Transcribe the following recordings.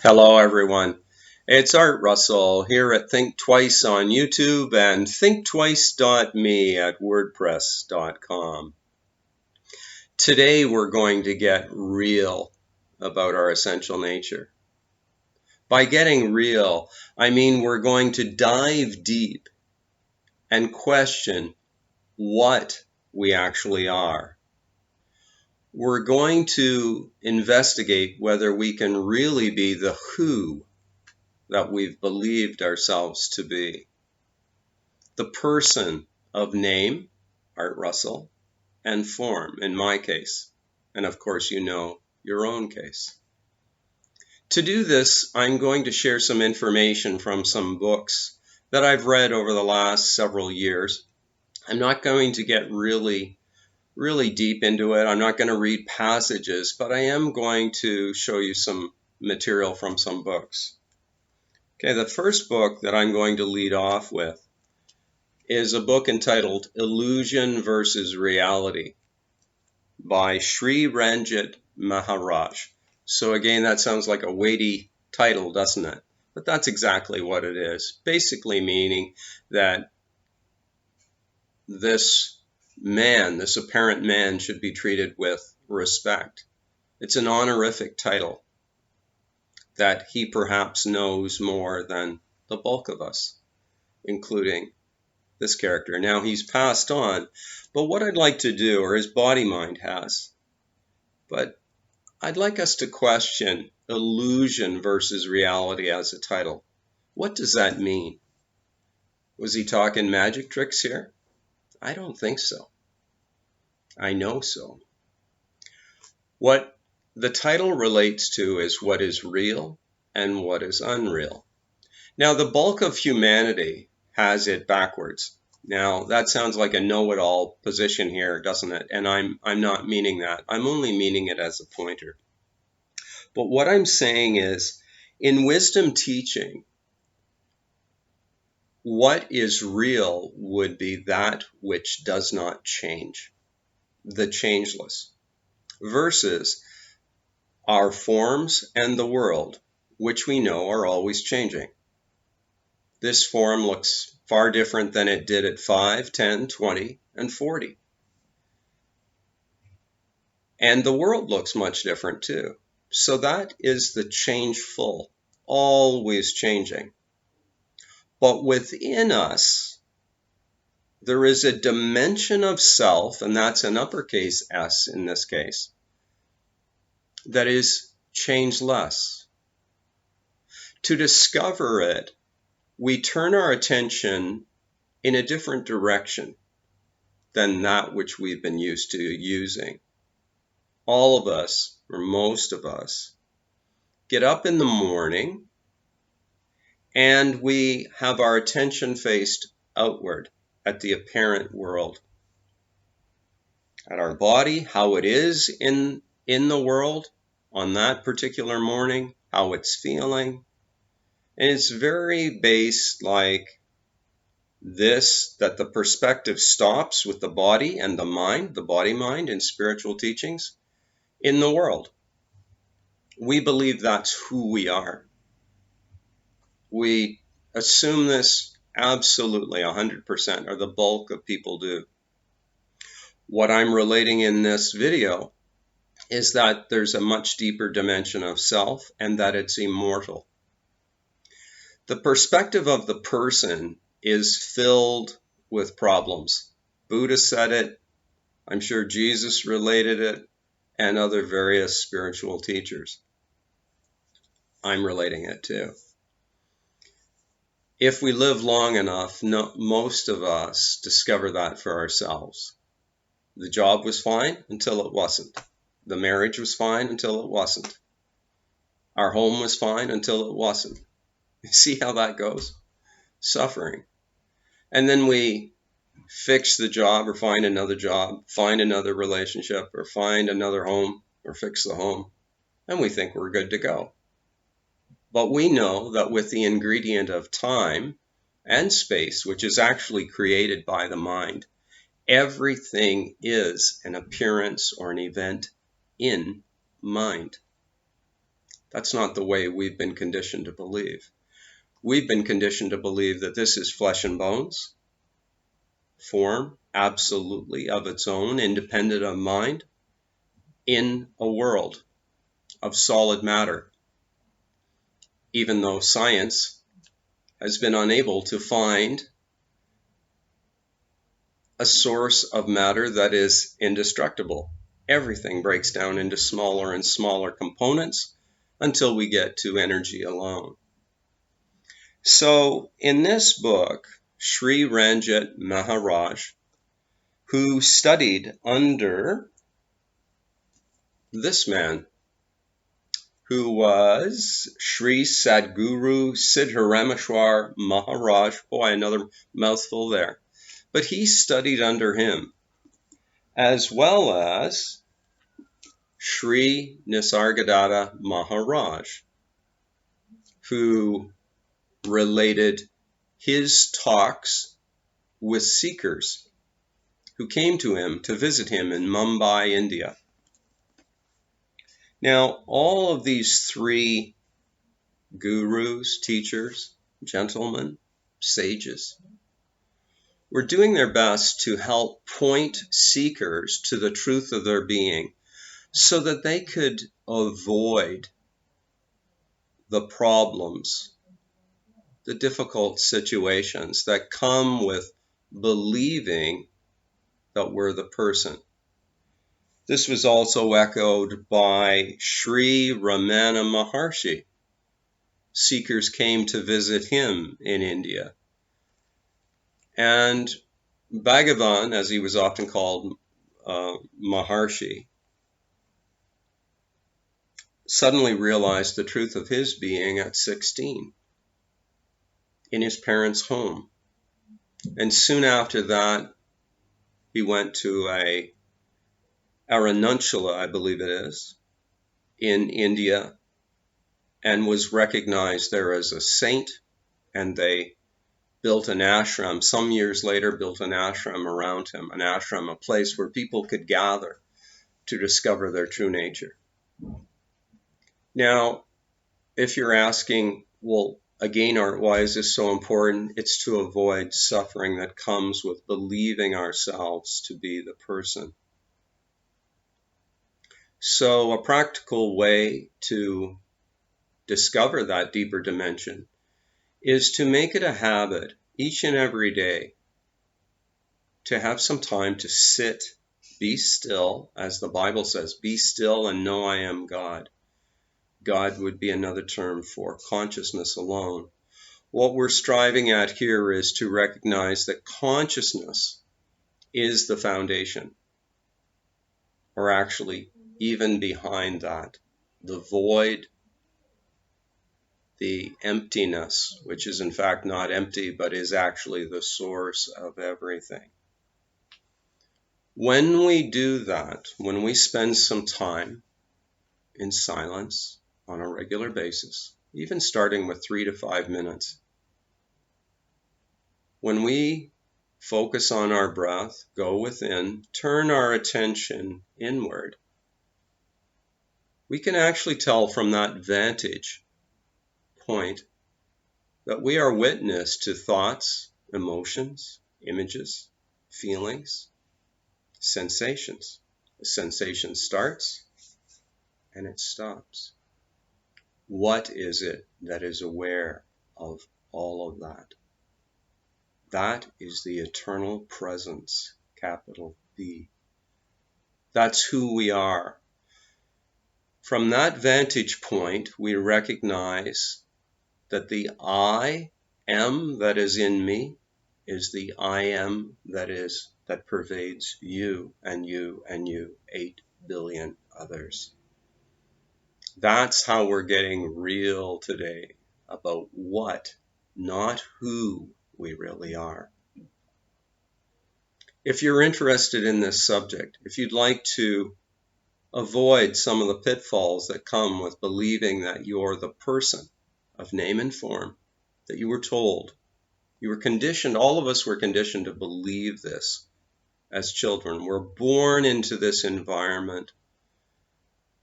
Hello, everyone. It's Art Russell here at Think Twice on YouTube and thinktwice.me at wordpress.com. Today, we're going to get real about our essential nature. By getting real, I mean we're going to dive deep and question what we actually are. We're going to investigate whether we can really be the who that we've believed ourselves to be. The person of name, Art Russell, and form, in my case. And of course, you know your own case. To do this, I'm going to share some information from some books that I've read over the last several years. I'm not going to get really deep into it. I'm not going to read passages, but I am going to show you some material from some books. Okay, the first book that I'm going to lead off with is a book entitled Illusion versus Reality by Sri Ranjit Maharaj. So again, that sounds like a weighty title, doesn't it? But that's exactly what it is. Basically meaning that this man, this apparent man, should be treated with respect. It's an honorific title that he perhaps knows more than the bulk of us, including this character. Now he's passed on, but what I'd like to do, or his body mind has, but I'd like us to question illusion versus reality as a title. What does that mean? Was he talking magic tricks here? I don't think so. I know so. What the title relates to is what is real and what is unreal. Now, the bulk of humanity has it backwards. Now, that sounds like a know-it-all position here, doesn't it? And I'm not meaning that. I'm only meaning it as a pointer. But what I'm saying is, in wisdom teaching, what is real would be that which does not change, the changeless, versus our forms and the world, which we know are always changing. This form looks far different than it did at 5, 10, 20, and 40. And the world looks much different too. So that is the changeful, always changing. But within us, there is a dimension of self, and that's an uppercase S in this case, that is changeless. To discover it, we turn our attention in a different direction than that which we've been used to using. All of us, or most of us, get up in the morning and we have our attention faced outward at the apparent world, at our body, how it is in the world on that particular morning, how it's feeling. And it's very based like this, that the perspective stops with the body and the mind, the body-mind in spiritual teachings, in the world. We believe that's who we are. We assume this absolutely 100%, or the bulk of people do. What I'm relating in this video is that there's a much deeper dimension of self and that it's immortal. The perspective of the person is filled with problems. Buddha said it, I'm sure Jesus related it, and other various spiritual teachers. I'm relating it too. If we live long enough, most of us discover that for ourselves. The job was fine until it wasn't. The marriage was fine until it wasn't. Our home was fine until it wasn't. You see how that goes? Suffering. And then we fix the job or find another job, find another relationship, or find another home, or fix the home, and we think we're good to go. But we know that with the ingredient of time and space, which is actually created by the mind, everything is an appearance or an event in mind. That's not the way we've been conditioned to believe. We've been conditioned to believe that this is flesh and bones, form absolutely of its own, independent of mind, in a world of solid matter, even though science has been unable to find a source of matter that is indestructible. Everything breaks down into smaller and smaller components until we get to energy alone. So in this book, Sri Ranjit Maharaj, who studied under this man, who was Sri Sadguru Siddharameshwar Maharaj. Boy, another mouthful there. But he studied under him, as well as Sri Nisargadatta Maharaj, who related his talks with seekers who came to him to visit him in Mumbai, India. Now, all of these three gurus, teachers, gentlemen, sages, were doing their best to help point seekers to the truth of their being so that they could avoid the problems, the difficult situations that come with believing that we're the person. This was also echoed by Sri Ramana Maharshi. Seekers came to visit him in India. And Bhagavan, as he was often called, Maharshi, suddenly realized the truth of his being at 16 in his parents' home. And soon after that, he went to a Arunachalam, I believe it is, in India, and was recognized there as a saint, and they built an ashram. Some years later, built an ashram around him, an ashram, a place where people could gather to discover their true nature. Now, if you're asking, well, again, Art, why is this so important? It's to avoid suffering that comes with believing ourselves to be the person. So a practical way to discover that deeper dimension is to make it a habit each and every day to have some time to sit, be still, as the Bible says, be still and know I am God. God would be another term for consciousness alone. What we're striving at here is to recognize that consciousness is the foundation, or actually even behind that, the void, the emptiness, which is in fact not empty, but is actually the source of everything. When we do that, when we spend some time in silence on a regular basis, even starting with 3 to 5 minutes, when we focus on our breath, go within, turn our attention inward, we can actually tell from that vantage point that we are witness to thoughts, emotions, images, feelings, sensations. A sensation starts and it stops. What is it that is aware of all of that? That is the eternal presence, capital B. That's who we are. From that vantage point, we recognize that the I am that is in me is the I am that pervades you and you and you, 8 billion others. That's how we're getting real today about what, not who, we really are. If you're interested in this subject, if you'd like to avoid some of the pitfalls that come with believing that you're the person of name and form, that you were told, you were conditioned, all of us were conditioned to believe this as children. We're born into this environment.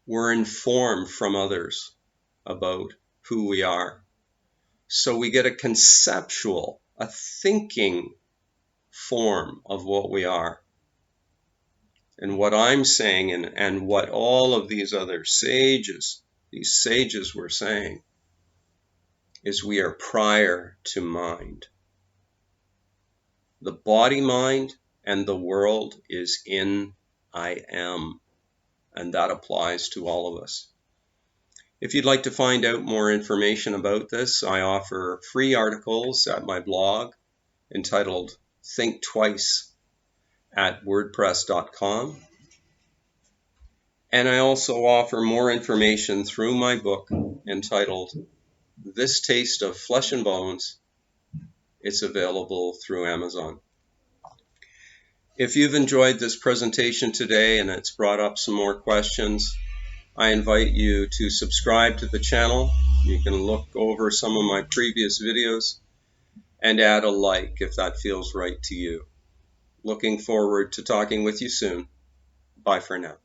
We're informed from others. about who we are. So we get a conceptual, a thinking form of what we are. And what I'm saying, and what all of these other sages, these sages were saying, is we are prior to mind. The body mind and the world is in I am, and that applies to all of us. If you'd like to find out more information about this, I offer free articles at my blog entitled Think Twice at wordpress.com. And I also offer more information through my book entitled This Taste of Flesh and Bones. It's available through Amazon. If you've enjoyed this presentation today and it's brought up some more questions, I invite you to subscribe to the channel. You can look over some of my previous videos and add a like if that feels right to you. Looking forward to talking with you soon. Bye for now.